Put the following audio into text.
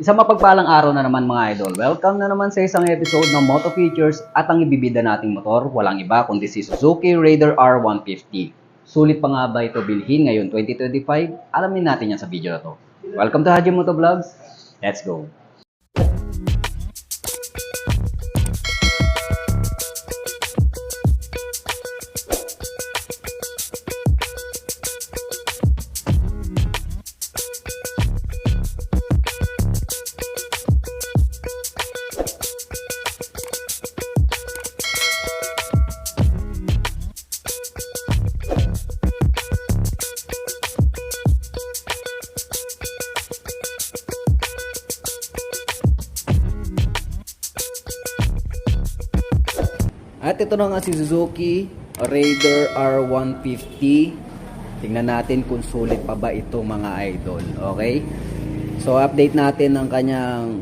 Isang mapagpalang araw na naman mga idol. Welcome na naman sa isang episode ng Moto Features at ang ibibida nating motor, walang iba kundi si Suzuki Raider R150. Sulit pa nga ba ito bilhin ngayon 2025? Alamin natin yan sa video na to. Welcome to Haji Moto Vlogs. Let's go! At ito na nga si Suzuki Raider R150. Tingnan natin kung sulit pa ba ito mga idol. Okay? So update natin ang kanyang